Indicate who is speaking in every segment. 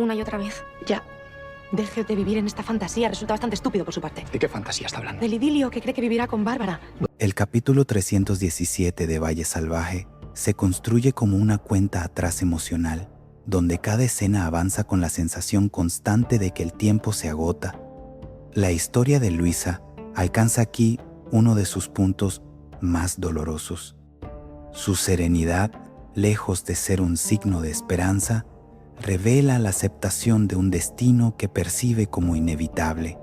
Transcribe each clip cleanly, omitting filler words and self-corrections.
Speaker 1: una y otra vez.
Speaker 2: Ya. Deje de vivir en esta fantasía. Resulta bastante estúpido por su parte.
Speaker 3: ¿De qué fantasía está hablando?
Speaker 2: Del idilio que cree que vivirá con Bárbara.
Speaker 4: El capítulo 317 de Valle Salvaje se construye como una cuenta atrás emocional, donde cada escena avanza con la sensación constante de que el tiempo se agota. La historia de Luisa alcanza aquí uno de sus puntos más dolorosos. Su serenidad, lejos de ser un signo de esperanza, revela la aceptación de un destino que percibe como inevitable.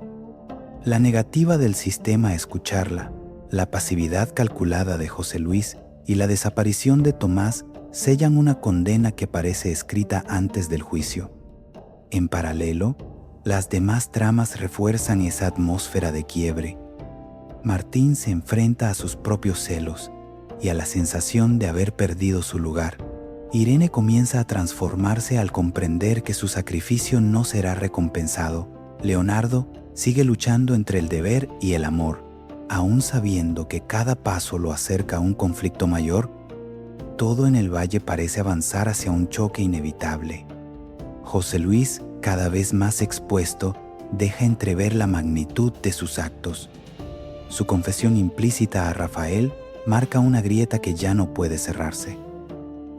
Speaker 4: La negativa del sistema a escucharla, la pasividad calculada de José Luis y la desaparición de Tomás sellan una condena que parece escrita antes del juicio. En paralelo, las demás tramas refuerzan esa atmósfera de quiebre. Martín se enfrenta a sus propios celos y a la sensación de haber perdido su lugar. Irene comienza a transformarse al comprender que su sacrificio no será recompensado. Leonardo sigue luchando entre el deber y el amor, aún sabiendo que cada paso lo acerca a un conflicto mayor. Todo en el valle parece avanzar hacia un choque inevitable. José Luis, cada vez más expuesto, deja entrever la magnitud de sus actos. Su confesión implícita a Rafael marca una grieta que ya no puede cerrarse.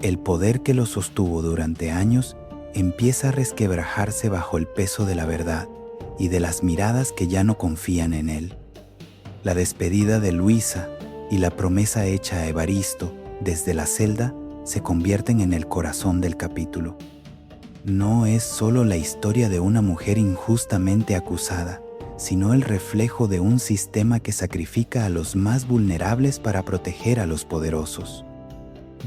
Speaker 4: El poder que lo sostuvo durante años empieza a resquebrajarse bajo el peso de la verdad y de las miradas que ya no confían en él. La despedida de Luisa y la promesa hecha a Evaristo desde la celda se convierten en el corazón del capítulo. No es solo la historia de una mujer injustamente acusada, sino el reflejo de un sistema que sacrifica a los más vulnerables para proteger a los poderosos.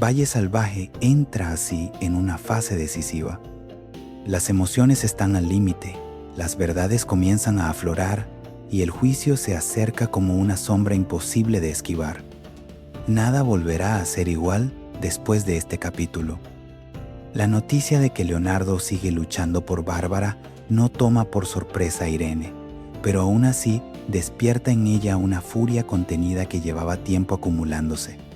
Speaker 4: Valle Salvaje entra así en una fase decisiva. Las emociones están al límite, las verdades comienzan a aflorar y el juicio se acerca como una sombra imposible de esquivar. Nada volverá a ser igual después de este capítulo. La noticia de que Leonardo sigue luchando por Bárbara no toma por sorpresa a Irene, pero aún así despierta en ella una furia contenida que llevaba tiempo acumulándose.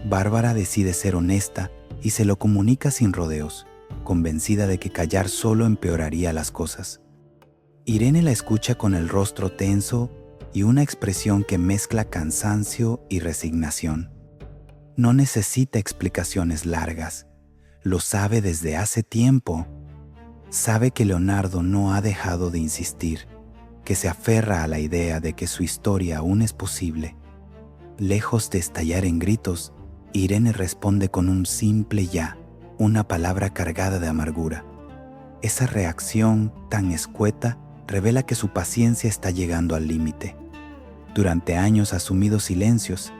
Speaker 4: Bárbara decide ser honesta y se lo comunica sin rodeos, convencida de que callar solo empeoraría las cosas. Irene la escucha con el rostro tenso y una expresión que mezcla cansancio y resignación. No necesita explicaciones largas, lo sabe desde hace tiempo. Sabe que Leonardo no ha dejado de insistir, que se aferra a la idea de que su historia aún es posible. Lejos de estallar en gritos, Irene responde con un simple ya, una palabra cargada de amargura. Esa reacción tan escueta revela que su paciencia está llegando al límite. Durante años ha asumido silencios,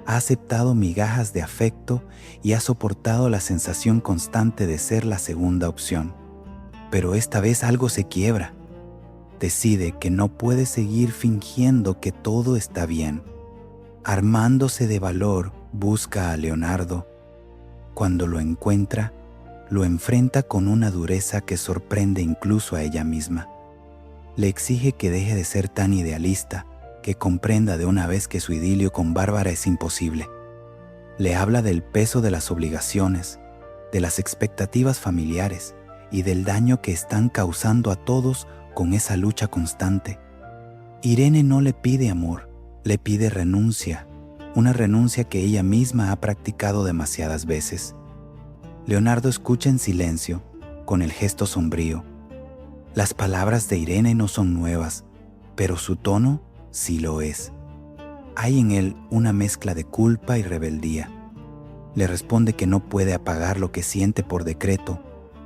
Speaker 4: ha aceptado migajas de afecto y ha soportado la sensación constante de ser la segunda opción. Pero esta vez algo se quiebra. Decide que no puede seguir fingiendo que todo está bien. Armándose de valor, busca a Leonardo. Cuando lo encuentra, lo enfrenta con una dureza que sorprende incluso a ella misma. Le exige que deje de ser tan idealista, que comprenda de una vez que su idilio con Bárbara es imposible. Le habla del peso de las obligaciones, de las expectativas familiares y del daño que están causando a todos con esa lucha constante. Irene no le pide amor, le pide renuncia, una renuncia que ella misma ha practicado demasiadas veces. Leonardo escucha en silencio, con el gesto sombrío. Las palabras de Irene no son nuevas, pero su tono sí lo es. Hay en él una mezcla de culpa y rebeldía. Le responde que no puede apagar lo que siente por decreto,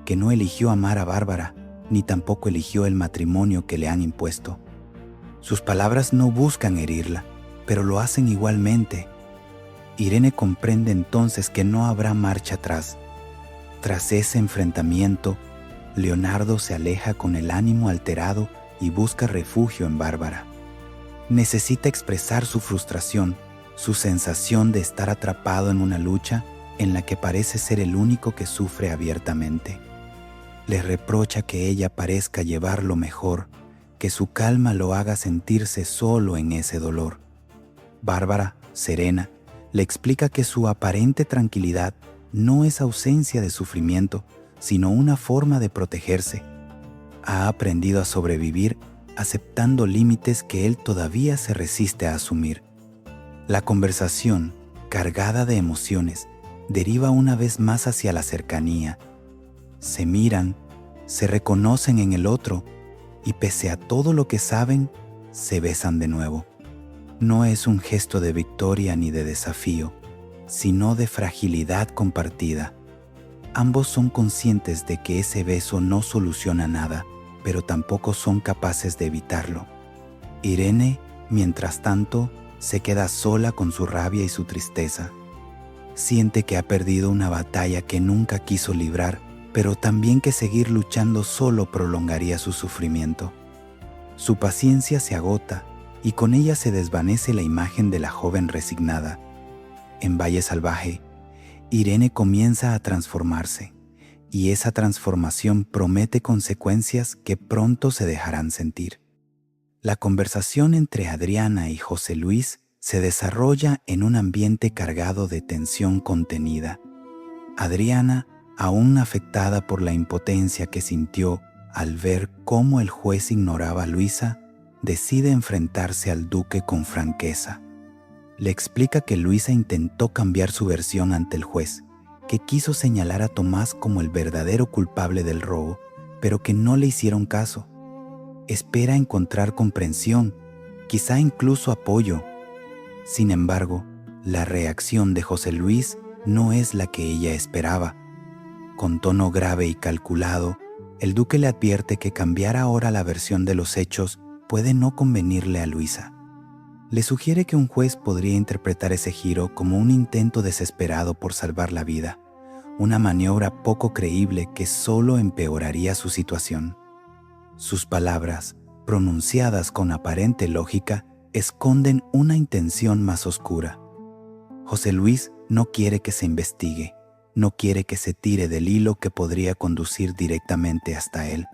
Speaker 4: que no eligió amar a Bárbara, ni tampoco eligió el matrimonio que le han impuesto. Sus palabras no buscan herirla, pero lo hacen igualmente. Irene comprende entonces que no habrá marcha atrás. Tras ese enfrentamiento, Leonardo se aleja con el ánimo alterado y busca refugio en Bárbara. Necesita expresar su frustración, su sensación de estar atrapado en una lucha en la que parece ser el único que sufre abiertamente. Le reprocha que ella parezca llevar lo mejor, que su calma lo haga sentirse solo en ese dolor. Bárbara, serena, le explica que su aparente tranquilidad no es ausencia de sufrimiento, sino una forma de protegerse. Ha aprendido a sobrevivir aceptando límites que él todavía se resiste a asumir. La conversación, cargada de emociones, deriva una vez más hacia la cercanía. Se miran, se reconocen en el otro y pese a todo lo que saben, se besan de nuevo. No es un gesto de victoria ni de desafío, sino de fragilidad compartida. Ambos son conscientes de que ese beso no soluciona nada, pero tampoco son capaces de evitarlo. Irene, mientras tanto, se queda sola con su rabia y su tristeza. Siente que ha perdido una batalla que nunca quiso librar, pero también que seguir luchando solo prolongaría su sufrimiento. Su paciencia se agota y con ella se desvanece la imagen de la joven resignada. En Valle Salvaje, Irene comienza a transformarse, y esa transformación promete consecuencias que pronto se dejarán sentir. La conversación entre Adriana y José Luis se desarrolla en un ambiente cargado de tensión contenida. Adriana, aún afectada por la impotencia que sintió al ver cómo el juez ignoraba a Luisa, decide enfrentarse al duque con franqueza. Le explica que Luisa intentó cambiar su versión ante el juez, que quiso señalar a Tomás como el verdadero culpable del robo, pero que no le hicieron caso. Espera encontrar comprensión, quizá incluso apoyo. Sin embargo, la reacción de José Luis no es la que ella esperaba. Con tono grave y calculado, el duque le advierte que cambiar ahora la versión de los hechos puede no convenirle a Luisa. Le sugiere que un juez podría interpretar ese giro como un intento desesperado por salvar la vida, una maniobra poco creíble que solo empeoraría su situación. Sus palabras, pronunciadas con aparente lógica, esconden una intención más oscura. José Luis no quiere que se investigue, no quiere que se tire del hilo que podría conducir directamente hasta él.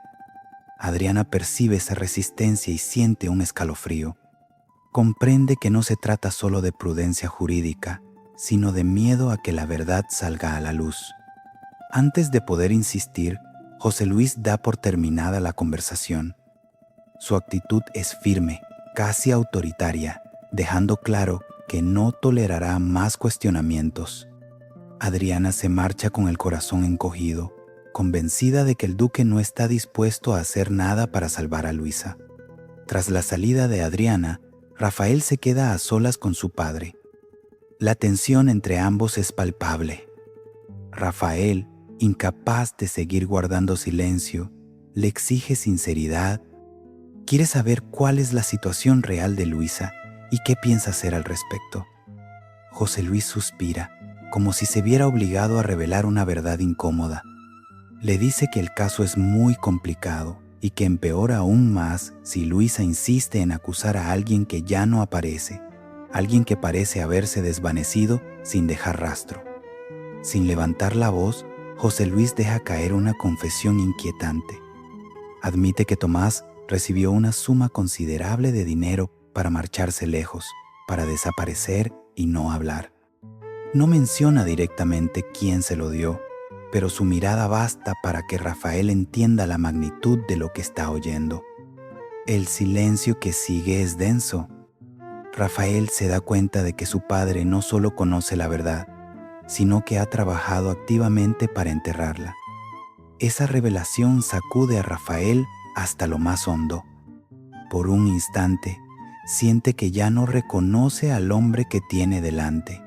Speaker 4: Adriana percibe esa resistencia y siente un escalofrío. Comprende que no se trata solo de prudencia jurídica, sino de miedo a que la verdad salga a la luz. Antes de poder insistir, José Luis da por terminada la conversación. Su actitud es firme, casi autoritaria, dejando claro que no tolerará más cuestionamientos. Adriana se marcha con el corazón encogido, convencida de que el duque no está dispuesto a hacer nada para salvar a Luisa. Tras la salida de Adriana, Rafael se queda a solas con su padre. La tensión entre ambos es palpable. Rafael, incapaz de seguir guardando silencio, le exige sinceridad. Quiere saber cuál es la situación real de Luisa y qué piensa hacer al respecto. José Luis suspira, como si se viera obligado a revelar una verdad incómoda. Le dice que el caso es muy complicado y que empeora aún más si Luisa insiste en acusar a alguien que ya no aparece, alguien que parece haberse desvanecido sin dejar rastro. Sin levantar la voz, José Luis deja caer una confesión inquietante. Admite que Tomás recibió una suma considerable de dinero para marcharse lejos, para desaparecer y no hablar. No menciona directamente quién se lo dio, pero su mirada basta para que Rafael entienda la magnitud de lo que está oyendo. El silencio que sigue es denso. Rafael se da cuenta de que su padre no solo conoce la verdad, sino que ha trabajado activamente para enterrarla. Esa revelación sacude a Rafael hasta lo más hondo. Por un instante, siente que ya no reconoce al hombre que tiene delante.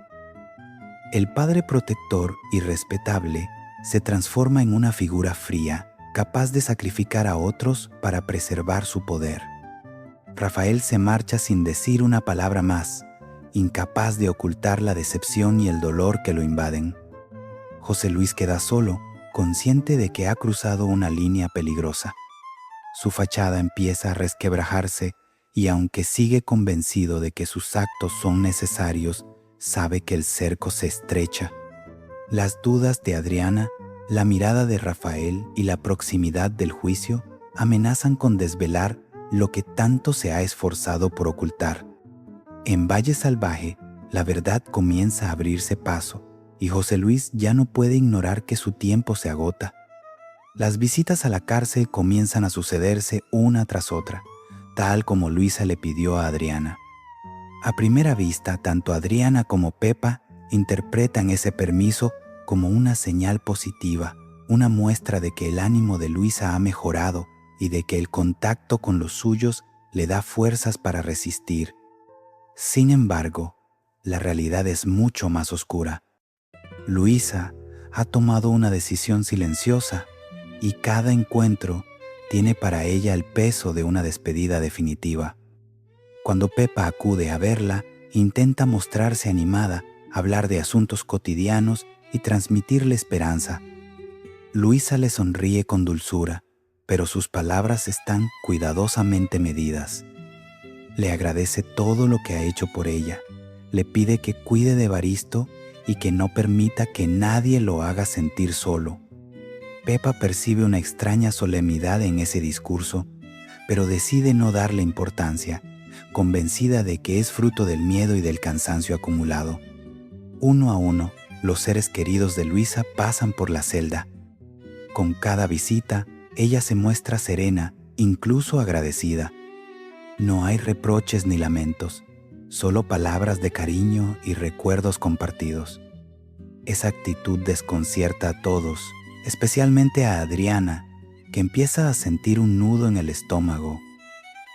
Speaker 4: El padre protector y respetable se transforma en una figura fría, capaz de sacrificar a otros para preservar su poder. Rafael se marcha sin decir una palabra más, incapaz de ocultar la decepción y el dolor que lo invaden. José Luis queda solo, consciente de que ha cruzado una línea peligrosa. Su fachada empieza a resquebrajarse y aunque sigue convencido de que sus actos son necesarios, sabe que el cerco se estrecha. Las dudas de Adriana, la mirada de Rafael y la proximidad del juicio amenazan con desvelar lo que tanto se ha esforzado por ocultar. En Valle Salvaje, la verdad comienza a abrirse paso y José Luis ya no puede ignorar que su tiempo se agota. Las visitas a la cárcel comienzan a sucederse una tras otra, tal como Luisa le pidió a Adriana. A primera vista, tanto Adriana como Pepa interpretan ese permiso como una señal positiva, una muestra de que el ánimo de Luisa ha mejorado y de que el contacto con los suyos le da fuerzas para resistir. Sin embargo, la realidad es mucho más oscura. Luisa ha tomado una decisión silenciosa y cada encuentro tiene para ella el peso de una despedida definitiva. Cuando Pepa acude a verla, intenta mostrarse animada, hablar de asuntos cotidianos y transmitirle esperanza. Luisa le sonríe con dulzura, pero sus palabras están cuidadosamente medidas. Le agradece todo lo que ha hecho por ella, le pide que cuide de Evaristo y que no permita que nadie lo haga sentir solo. Pepa percibe una extraña solemnidad en ese discurso, pero decide no darle importancia, convencida de que es fruto del miedo y del cansancio acumulado. Uno a uno, los seres queridos de Luisa pasan por la celda. Con cada visita, ella se muestra serena, incluso agradecida. No hay reproches ni lamentos, solo palabras de cariño y recuerdos compartidos. Esa actitud desconcierta a todos, especialmente a Adriana, que empieza a sentir un nudo en el estómago.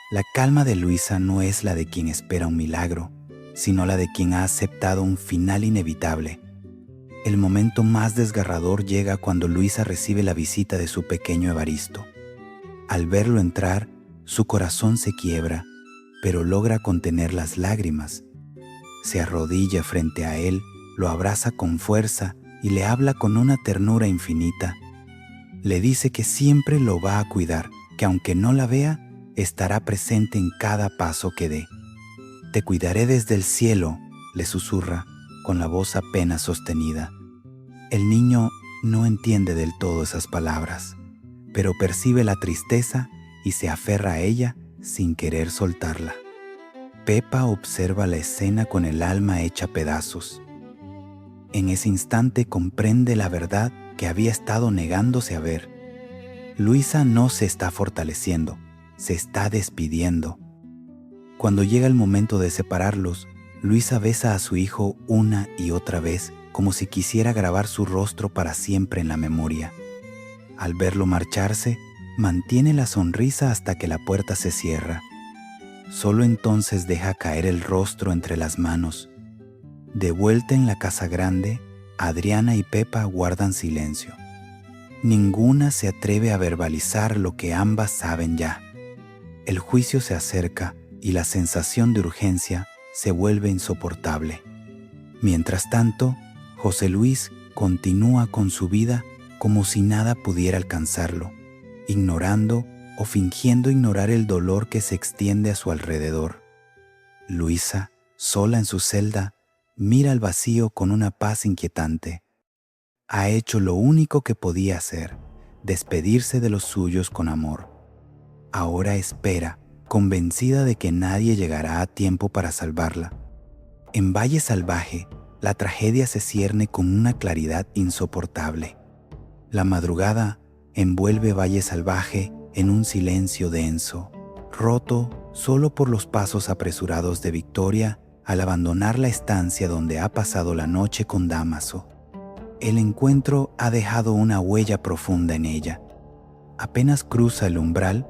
Speaker 4: La calma de Luisa no es la de quien espera un milagro, sino la de quien ha aceptado un final inevitable. El momento más desgarrador llega cuando Luisa recibe la visita de su pequeño Evaristo. Al verlo entrar, su corazón se quiebra, pero logra contener las lágrimas. Se arrodilla frente a él, lo abraza con fuerza y le habla con una ternura infinita. Le dice que siempre lo va a cuidar, que aunque no la vea, estará presente en cada paso que dé. «Te cuidaré desde el cielo», le susurra, con la voz apenas sostenida. El niño no entiende del todo esas palabras, pero percibe la tristeza y se aferra a ella sin querer soltarla. Pepa observa la escena con el alma hecha pedazos. En ese instante comprende la verdad que había estado negándose a ver. Luisa no se está fortaleciendo, se está despidiendo. Cuando llega el momento de separarlos, Luisa besa a su hijo una y otra vez, como si quisiera grabar su rostro para siempre en la memoria. Al verlo marcharse, mantiene la sonrisa hasta que la puerta se cierra. Solo entonces deja caer el rostro entre las manos. De vuelta en la casa grande, Adriana y Pepa guardan silencio. Ninguna se atreve a verbalizar lo que ambas saben ya. El juicio se acerca y la sensación de urgencia se vuelve insoportable. Mientras tanto, José Luis continúa con su vida como si nada pudiera alcanzarlo, ignorando o fingiendo ignorar el dolor que se extiende a su alrededor. Luisa, sola en su celda, mira al vacío con una paz inquietante. Ha hecho lo único que podía hacer, despedirse de los suyos con amor. Ahora espera, convencida de que nadie llegará a tiempo para salvarla. En Valle Salvaje, la tragedia se cierne con una claridad insoportable. La madrugada envuelve Valle Salvaje en un silencio denso, roto solo por los pasos apresurados de Victoria al abandonar la estancia donde ha pasado la noche con Dámaso. El encuentro ha dejado una huella profunda en ella. Apenas cruza el umbral,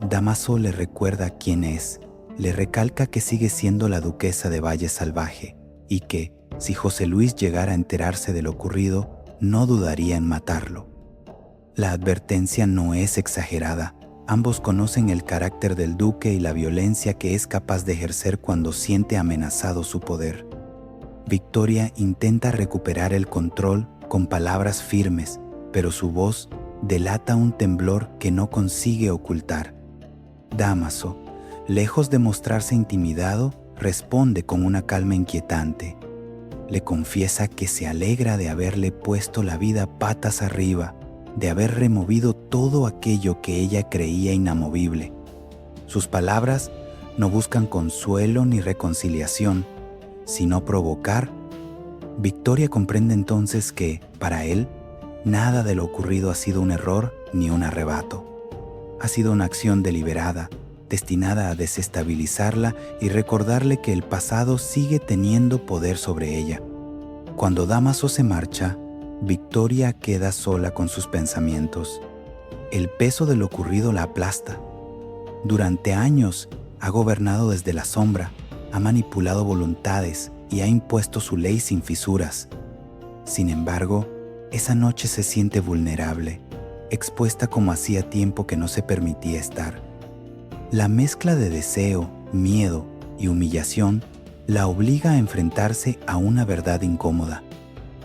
Speaker 4: Dámaso le recuerda quién es, le recalca que sigue siendo la duquesa de Valle Salvaje y que, si José Luis llegara a enterarse de lo ocurrido, no dudaría en matarlo. La advertencia no es exagerada. Ambos conocen el carácter del duque y la violencia que es capaz de ejercer cuando siente amenazado su poder. Victoria intenta recuperar el control con palabras firmes, pero su voz delata un temblor que no consigue ocultar. Dámaso, lejos de mostrarse intimidado, responde con una calma inquietante. Le confiesa que se alegra de haberle puesto la vida patas arriba, de haber removido todo aquello que ella creía inamovible. Sus palabras no buscan consuelo ni reconciliación, sino provocar. Victoria comprende entonces que, para él, nada de lo ocurrido ha sido un error ni un arrebato. Ha sido una acción deliberada, destinada a desestabilizarla y recordarle que el pasado sigue teniendo poder sobre ella. Cuando Dámaso se marcha, Victoria queda sola con sus pensamientos. El peso de lo ocurrido la aplasta. Durante años ha gobernado desde la sombra, ha manipulado voluntades y ha impuesto su ley sin fisuras. Sin embargo, esa noche se siente vulnerable, expuesta como hacía tiempo que no se permitía estar. La mezcla de deseo, miedo y humillación la obliga a enfrentarse a una verdad incómoda.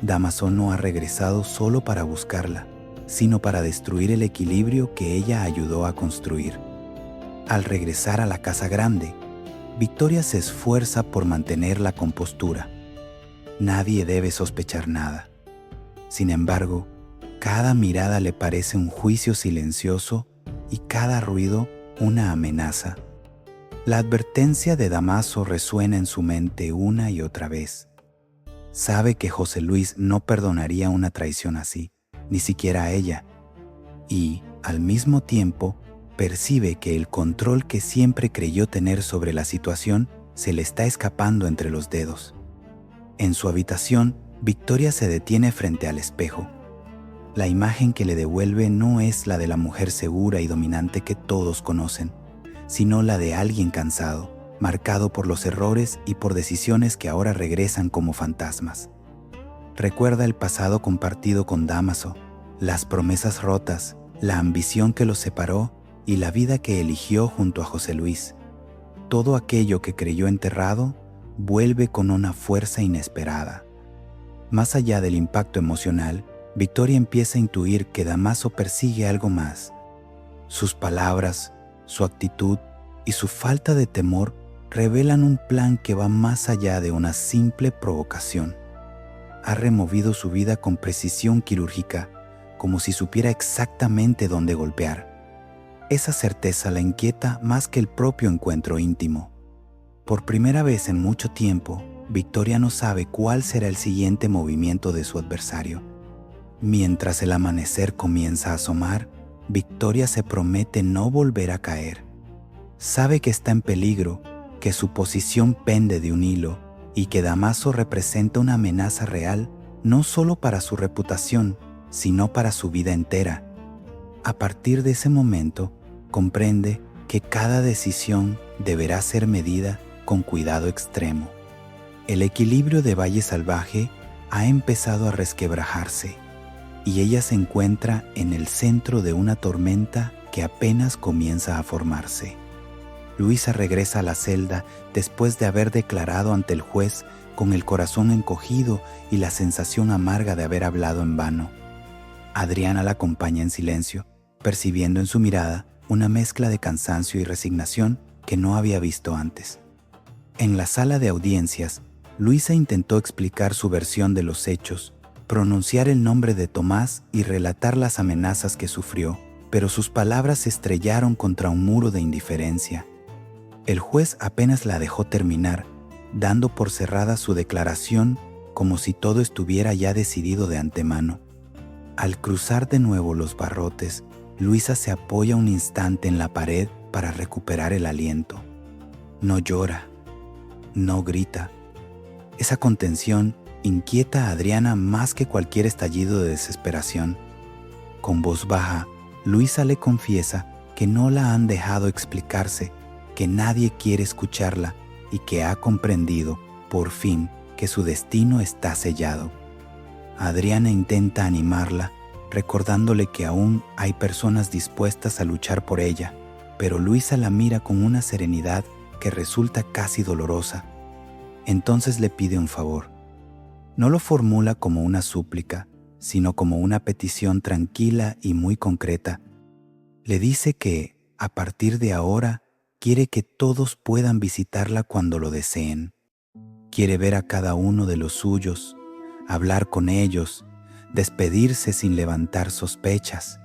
Speaker 4: Dámaso no ha regresado solo para buscarla, sino para destruir el equilibrio que ella ayudó a construir. Al regresar a la casa grande, Victoria se esfuerza por mantener la compostura. Nadie debe sospechar nada. Sin embargo, cada mirada le parece un juicio silencioso y cada ruido una amenaza. La advertencia de Dámaso resuena en su mente una y otra vez. Sabe que José Luis no perdonaría una traición así, ni siquiera a ella, y, al mismo tiempo, percibe que el control que siempre creyó tener sobre la situación se le está escapando entre los dedos. En su habitación, Victoria se detiene frente al espejo. La imagen que le devuelve no es la de la mujer segura y dominante que todos conocen, sino la de alguien cansado, marcado por los errores y por decisiones que ahora regresan como fantasmas. Recuerda el pasado compartido con Dámaso, las promesas rotas, la ambición que los separó y la vida que eligió junto a José Luis. Todo aquello que creyó enterrado vuelve con una fuerza inesperada. Más allá del impacto emocional, Victoria empieza a intuir que Dámaso persigue algo más. Sus palabras, su actitud y su falta de temor revelan un plan que va más allá de una simple provocación. Ha removido su vida con precisión quirúrgica, como si supiera exactamente dónde golpear. Esa certeza la inquieta más que el propio encuentro íntimo. Por primera vez en mucho tiempo, Victoria no sabe cuál será el siguiente movimiento de su adversario. Mientras el amanecer comienza a asomar, Victoria se promete no volver a caer. Sabe que está en peligro, que su posición pende de un hilo y que Dámaso representa una amenaza real no solo para su reputación, sino para su vida entera. A partir de ese momento, comprende que cada decisión deberá ser medida con cuidado extremo. El equilibrio de Valle Salvaje ha empezado a resquebrajarse y ella se encuentra en el centro de una tormenta que apenas comienza a formarse. Luisa regresa a la celda después de haber declarado ante el juez con el corazón encogido y la sensación amarga de haber hablado en vano. Adriana la acompaña en silencio, percibiendo en su mirada una mezcla de cansancio y resignación que no había visto antes. En la sala de audiencias, Luisa intentó explicar su versión de los hechos, pronunciar el nombre de Tomás y relatar las amenazas que sufrió, pero sus palabras se estrellaron contra un muro de indiferencia. El juez apenas la dejó terminar, dando por cerrada su declaración como si todo estuviera ya decidido de antemano. Al cruzar de nuevo los barrotes, Luisa se apoya un instante en la pared para recuperar el aliento. No llora, no grita. Esa contención inquieta a Adriana más que cualquier estallido de desesperación. Con voz baja, Luisa le confiesa que no la han dejado explicarse, que nadie quiere escucharla y que ha comprendido, por fin, que su destino está sellado. Adriana intenta animarla, recordándole que aún hay personas dispuestas a luchar por ella, pero Luisa la mira con una serenidad que resulta casi dolorosa. Entonces le pide un favor. No lo formula como una súplica, sino como una petición tranquila y muy concreta. Le dice que, a partir de ahora, quiere que todos puedan visitarla cuando lo deseen. Quiere ver a cada uno de los suyos, hablar con ellos, despedirse sin levantar sospechas.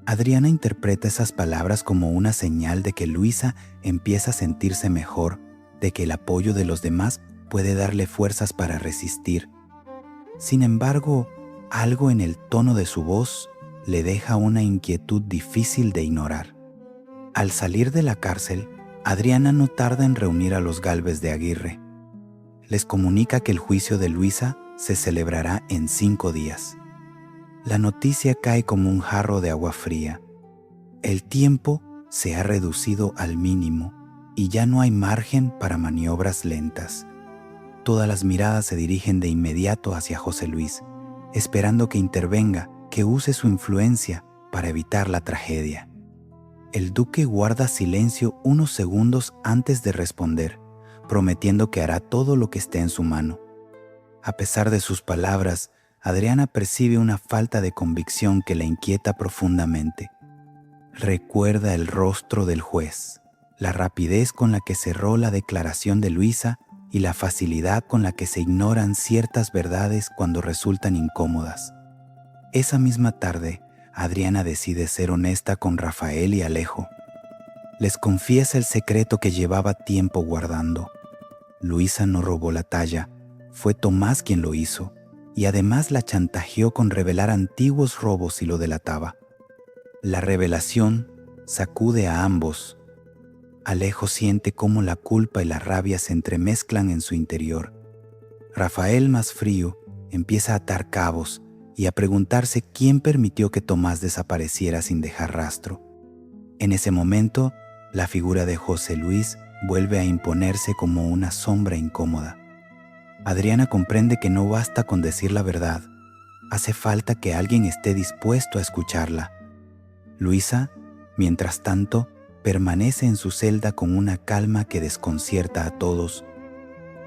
Speaker 4: Adriana interpreta esas palabras como una señal de que Luisa empieza a sentirse mejor, de que el apoyo de los demás puede darle fuerzas para resistir. Sin embargo, algo en el tono de su voz le deja una inquietud difícil de ignorar. Al salir de la cárcel, Adriana no tarda en reunir a los Gálvez de Aguirre. Les comunica que el juicio de Luisa se celebrará en 5 días. La noticia cae como un jarro de agua fría. El tiempo se ha reducido al mínimo y ya no hay margen para maniobras lentas. Todas las miradas se dirigen de inmediato hacia José Luis, esperando que intervenga, que use su influencia para evitar la tragedia. El duque guarda silencio unos segundos antes de responder, prometiendo que hará todo lo que esté en su mano. A pesar de sus palabras, Adriana percibe una falta de convicción que la inquieta profundamente. Recuerda el rostro del juez, la rapidez con la que cerró la declaración de Luisa y la facilidad con la que se ignoran ciertas verdades cuando resultan incómodas. Esa misma tarde, Adriana decide ser honesta con Rafael y Alejo. Les confiesa el secreto que llevaba tiempo guardando. Luisa no robó la talla, fue Tomás quien lo hizo, y además la chantajeó con revelar antiguos robos si lo delataba. La revelación sacude a ambos. Alejo siente cómo la culpa y la rabia se entremezclan en su interior. Rafael, más frío, empieza a atar cabos y a preguntarse quién permitió que Tomás desapareciera sin dejar rastro. En ese momento, la figura de José Luis vuelve a imponerse como una sombra incómoda. Adriana comprende que no basta con decir la verdad, hace falta que alguien esté dispuesto a escucharla. Luisa, mientras tanto, permanece en su celda con una calma que desconcierta a todos.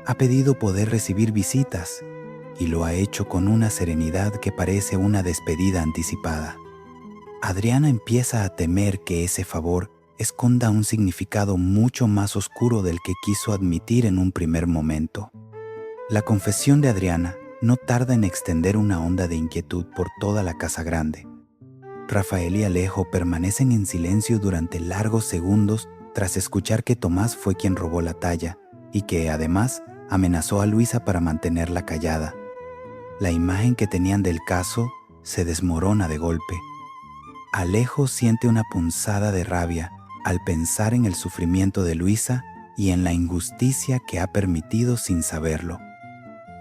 Speaker 4: Ha pedido poder recibir visitas y lo ha hecho con una serenidad que parece una despedida anticipada. Adriana empieza a temer que ese favor esconda un significado mucho más oscuro del que quiso admitir en un primer momento. La confesión de Adriana no tarda en extender una onda de inquietud por toda la casa grande. Rafael y Alejo permanecen en silencio durante largos segundos tras escuchar que Tomás fue quien robó la talla y que, además, amenazó a Luisa para mantenerla callada. La imagen que tenían del caso se desmorona de golpe. Alejo siente una punzada de rabia al pensar en el sufrimiento de Luisa y en la injusticia que ha permitido sin saberlo.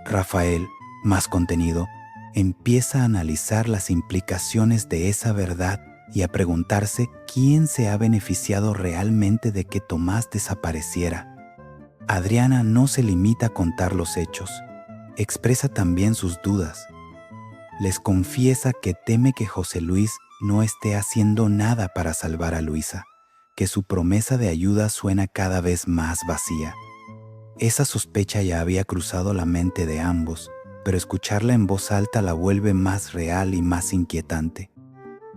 Speaker 4: Rafael, más contenido, empieza a analizar las implicaciones de esa verdad y a preguntarse quién se ha beneficiado realmente de que Tomás desapareciera. Adriana no se limita a contar los hechos, expresa también sus dudas. Les confiesa que teme que José Luis no esté haciendo nada para salvar a Luisa, que su promesa de ayuda suena cada vez más vacía. Esa sospecha ya había cruzado la mente de ambos, pero escucharla en voz alta la vuelve más real y más inquietante.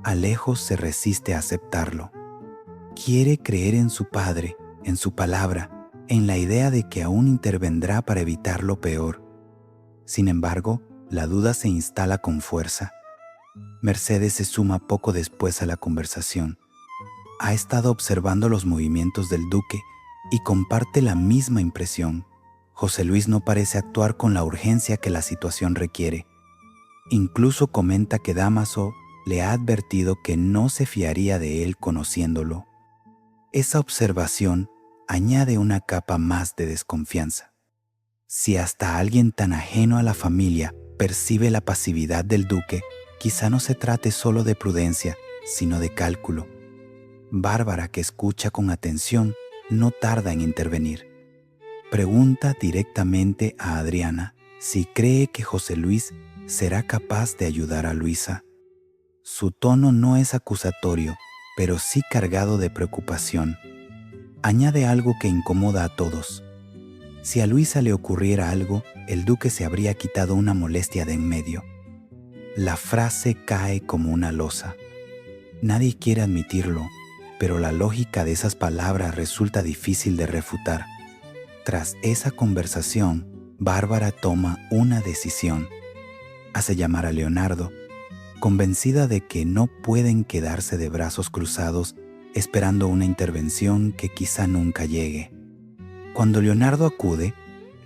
Speaker 4: Alejo se resiste a aceptarlo. Quiere creer en su padre, en su palabra, en la idea de que aún intervendrá para evitar lo peor. Sin embargo, la duda se instala con fuerza. Mercedes se suma poco después a la conversación. Ha estado observando los movimientos del duque y comparte la misma impresión. José Luis no parece actuar con la urgencia que la situación requiere. Incluso comenta que Dámaso le ha advertido que no se fiaría de él conociéndolo. Esa observación añade una capa más de desconfianza. Si hasta alguien tan ajeno a la familia percibe la pasividad del duque, quizá no se trate solo de prudencia, sino de cálculo. Bárbara, que escucha con atención, no tarda en intervenir. Pregunta directamente a Adriana si cree que José Luis será capaz de ayudar a Luisa. Su tono no es acusatorio, pero sí cargado de preocupación. Añade algo que incomoda a todos. Si a Luisa le ocurriera algo, el duque se habría quitado una molestia de en medio. La frase cae como una losa. Nadie quiere admitirlo, pero la lógica de esas palabras resulta difícil de refutar. Tras esa conversación, Bárbara toma una decisión. Hace llamar a Leonardo, convencida de que no pueden quedarse de brazos cruzados esperando una intervención que quizá nunca llegue. Cuando Leonardo acude,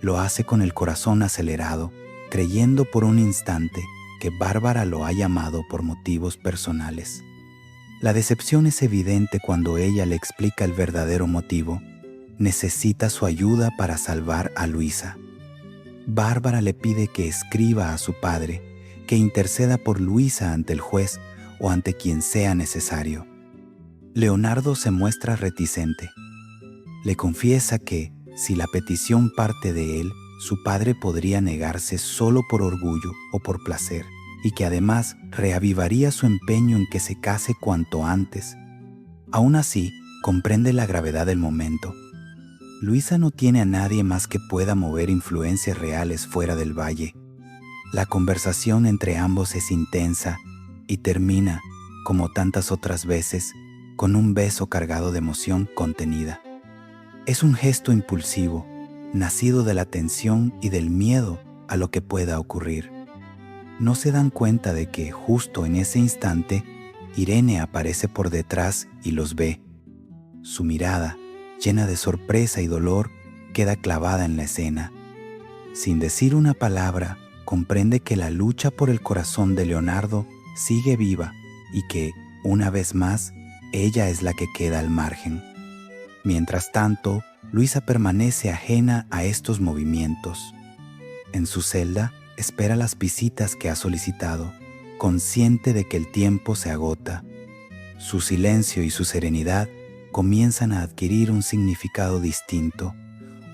Speaker 4: lo hace con el corazón acelerado, creyendo por un instante que Bárbara lo ha llamado por motivos personales. La decepción es evidente cuando ella le explica el verdadero motivo. Necesita su ayuda para salvar a Luisa. Bárbara le pide que escriba a su padre, que interceda por Luisa ante el juez o ante quien sea necesario. Leonardo se muestra reticente. Le confiesa que, si la petición parte de él, su padre podría negarse solo por orgullo o por placer, y que además reavivaría su empeño en que se case cuanto antes. Aún así, comprende la gravedad del momento. Luisa no tiene a nadie más que pueda mover influencias reales fuera del valle. La conversación entre ambos es intensa y termina, como tantas otras veces, con un beso cargado de emoción contenida. Es un gesto impulsivo, nacido de la tensión y del miedo a lo que pueda ocurrir. No se dan cuenta de que, justo en ese instante, Irene aparece por detrás y los ve. Su mirada, llena de sorpresa y dolor, queda clavada en la escena. Sin decir una palabra, comprende que la lucha por el corazón de Leonardo sigue viva y que, una vez más, ella es la que queda al margen. Mientras tanto, Luisa permanece ajena a estos movimientos. En su celda, espera las visitas que ha solicitado, consciente de que el tiempo se agota. Su silencio y su serenidad comienzan a adquirir un significado distinto,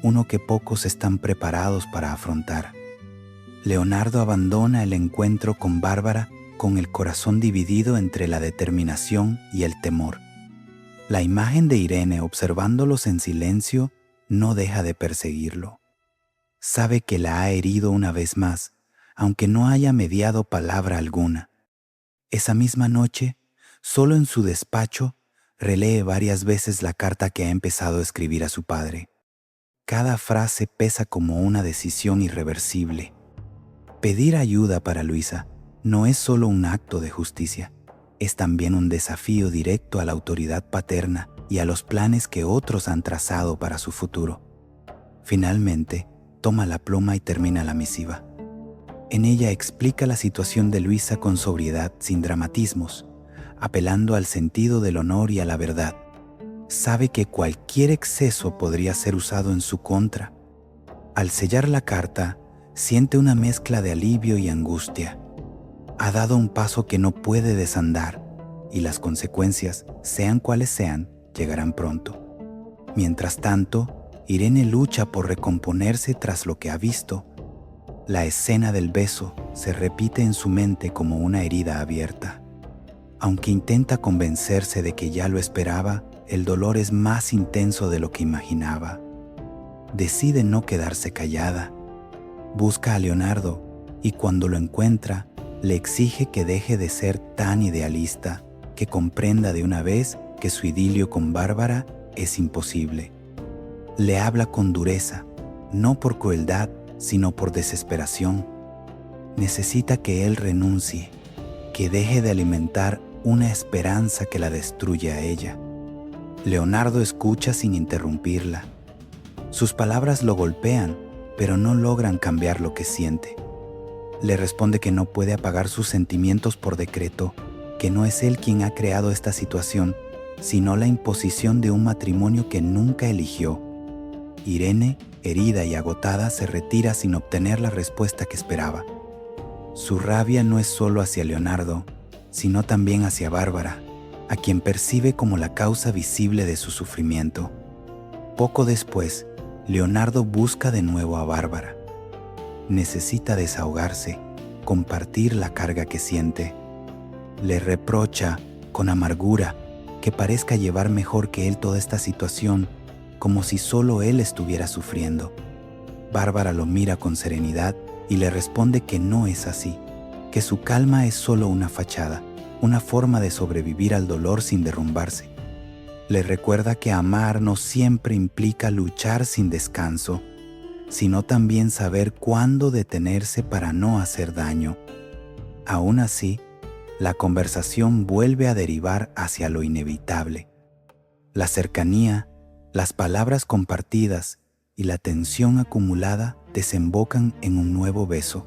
Speaker 4: uno que pocos están preparados para afrontar. Leonardo abandona el encuentro con Bárbara con el corazón dividido entre la determinación y el temor. La imagen de Irene observándolos en silencio no deja de perseguirlo. Sabe que la ha herido una vez más, aunque no haya mediado palabra alguna. Esa misma noche, solo en su despacho, relee varias veces la carta que ha empezado a escribir a su padre. Cada frase pesa como una decisión irreversible. Pedir ayuda para Luisa no es solo un acto de justicia, es también un desafío directo a la autoridad paterna y a los planes que otros han trazado para su futuro. Finalmente, toma la pluma y termina la misiva. En ella explica la situación de Luisa con sobriedad, sin dramatismos, apelando al sentido del honor y a la verdad. Sabe que cualquier exceso podría ser usado en su contra. Al sellar la carta, siente una mezcla de alivio y angustia. Ha dado un paso que no puede desandar, y las consecuencias, sean cuales sean, llegarán pronto. Mientras tanto, Irene lucha por recomponerse tras lo que ha visto. La escena del beso se repite en su mente como una herida abierta. Aunque intenta convencerse de que ya lo esperaba, el dolor es más intenso de lo que imaginaba. Decide no quedarse callada. Busca a Leonardo y cuando lo encuentra, le exige que deje de ser tan idealista, que comprenda de una vez que su idilio con Bárbara es imposible. Le habla con dureza, no por crueldad, sino por desesperación. Necesita que él renuncie, que deje de alimentar una esperanza que la destruye a ella. Leonardo escucha sin interrumpirla. Sus palabras lo golpean, pero no logran cambiar lo que siente. Le responde que no puede apagar sus sentimientos por decreto, que no es él quien ha creado esta situación, sino la imposición de un matrimonio que nunca eligió. Irene, herida y agotada, se retira sin obtener la respuesta que esperaba. Su rabia no es solo hacia Leonardo, sino también hacia Bárbara, a quien percibe como la causa visible de su sufrimiento. Poco después, Leonardo busca de nuevo a Bárbara. Necesita desahogarse, compartir la carga que siente. Le reprocha, con amargura, que parezca llevar mejor que él toda esta situación, como si solo él estuviera sufriendo. Bárbara lo mira con serenidad y le responde que no es así, que su calma es solo una fachada, una forma de sobrevivir al dolor sin derrumbarse. Le recuerda que amar no siempre implica luchar sin descanso, sino también saber cuándo detenerse para no hacer daño. Aún así, la conversación vuelve a derivar hacia lo inevitable. La cercanía, las palabras compartidas y la tensión acumulada desembocan en un nuevo beso.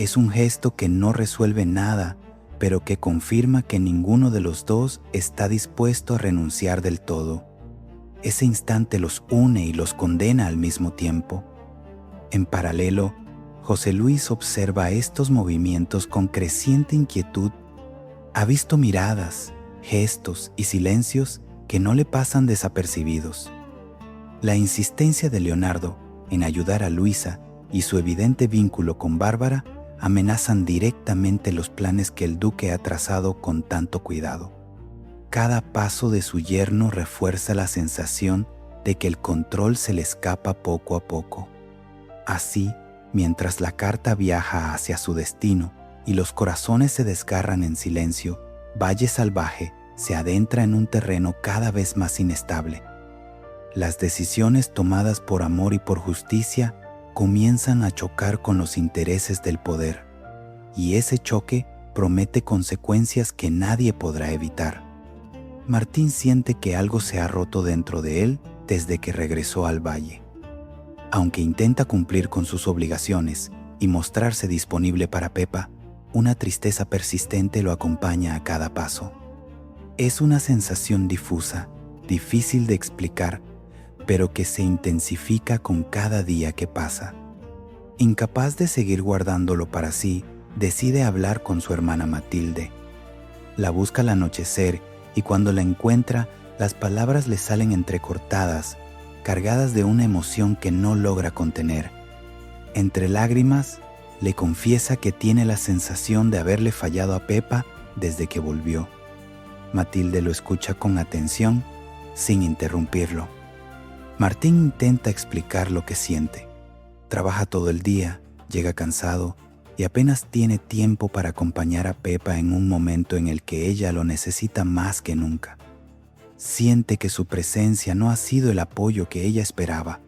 Speaker 4: Es un gesto que no resuelve nada, pero que confirma que ninguno de los dos está dispuesto a renunciar del todo. Ese instante los une y los condena al mismo tiempo. En paralelo, José Luis observa estos movimientos con creciente inquietud. Ha visto miradas, gestos y silencios que no le pasan desapercibidos. La insistencia de Leonardo en ayudar a Luisa y su evidente vínculo con Bárbara amenazan directamente los planes que el duque ha trazado con tanto cuidado. Cada paso de su yerno refuerza la sensación de que el control se le escapa poco a poco. Así, mientras la carta viaja hacia su destino y los corazones se desgarran en silencio, Valle Salvaje se adentra en un terreno cada vez más inestable. Las decisiones tomadas por amor y por justicia comienzan a chocar con los intereses del poder, y ese choque promete consecuencias que nadie podrá evitar. Martín siente que algo se ha roto dentro de él desde que regresó al valle. Aunque intenta cumplir con sus obligaciones y mostrarse disponible para Pepa, una tristeza persistente lo acompaña a cada paso. Es una sensación difusa, difícil de explicar, pero que se intensifica con cada día que pasa. Incapaz de seguir guardándolo para sí, decide hablar con su hermana Matilde. La busca al anochecer y cuando la encuentra, las palabras le salen entrecortadas, cargadas de una emoción que no logra contener. Entre lágrimas, le confiesa que tiene la sensación de haberle fallado a Pepa desde que volvió. Matilde lo escucha con atención, sin interrumpirlo. Martín intenta explicar lo que siente. Trabaja todo el día, llega cansado y apenas tiene tiempo para acompañar a Pepa en un momento en el que ella lo necesita más que nunca. Siente que su presencia no ha sido el apoyo que ella esperaba.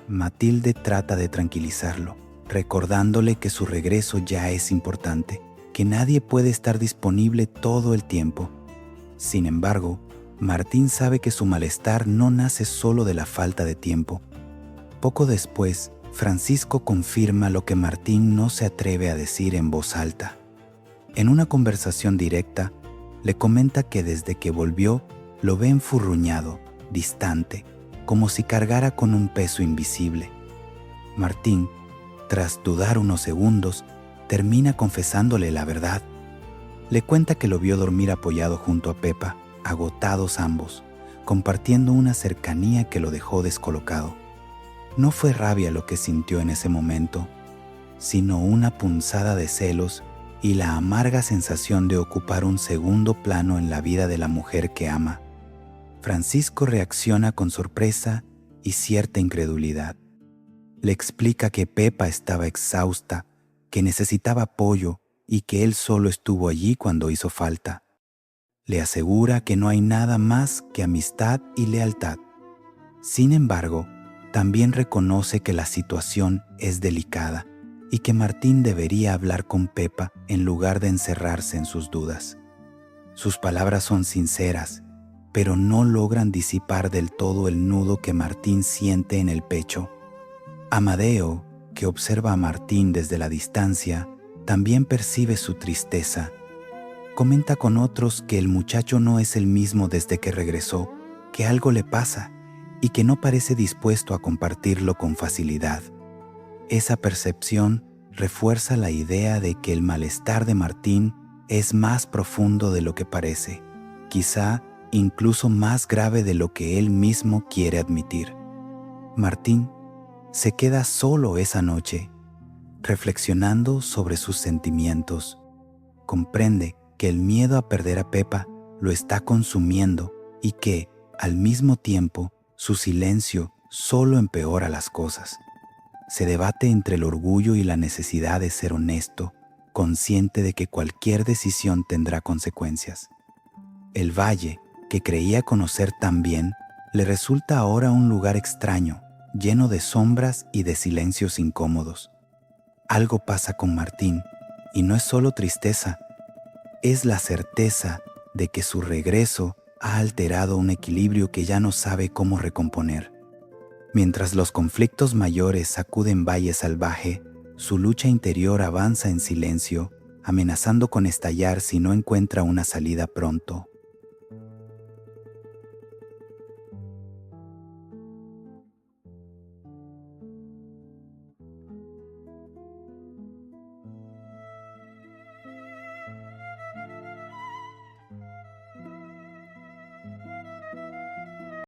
Speaker 4: Matilde trata de tranquilizarlo, recordándole que su regreso ya es importante, que nadie puede estar disponible todo el tiempo. Sin embargo, Martín sabe que su malestar no nace solo de la falta de tiempo. Poco después, Francisco confirma lo que Martín no se atreve a decir en voz alta. En una conversación directa, le comenta que desde que volvió, lo ve enfurruñado, distante, como si cargara con un peso invisible. Martín, tras dudar unos segundos, termina confesándole la verdad. Le cuenta que lo vio dormir apoyado junto a Pepa, agotados ambos, compartiendo una cercanía que lo dejó descolocado. No fue rabia lo que sintió en ese momento, sino una punzada de celos y la amarga sensación de ocupar un segundo plano en la vida de la mujer que ama. Francisco reacciona con sorpresa y cierta incredulidad. Le explica que Pepa estaba exhausta, que necesitaba apoyo y que él solo estuvo allí cuando hizo falta. Le asegura que no hay nada más que amistad y lealtad. Sin embargo, también reconoce que la situación es delicada y que Martín debería hablar con Pepa en lugar de encerrarse en sus dudas. Sus palabras son sinceras, pero no logran disipar del todo el nudo que Martín siente en el pecho. Amadeo, que observa a Martín desde la distancia, también percibe su tristeza. Comenta con otros que el muchacho no es el mismo desde que regresó, que algo le pasa y que no parece dispuesto a compartirlo con facilidad. Esa percepción refuerza la idea de que el malestar de Martín es más profundo de lo que parece, quizá incluso más grave de lo que él mismo quiere admitir. Martín se queda solo esa noche, reflexionando sobre sus sentimientos. Comprende que el miedo a perder a Pepa lo está consumiendo y que, al mismo tiempo, su silencio solo empeora las cosas. Se debate entre el orgullo y la necesidad de ser honesto, consciente de que cualquier decisión tendrá consecuencias. El valle, que creía conocer tan bien, le resulta ahora un lugar extraño, lleno de sombras y de silencios incómodos. Algo pasa con Martín, y no es solo tristeza, es la certeza de que su regreso ha alterado un equilibrio que ya no sabe cómo recomponer. Mientras los conflictos mayores sacuden Valle Salvaje, Su lucha interior avanza en silencio, amenazando con estallar si no encuentra una salida pronto.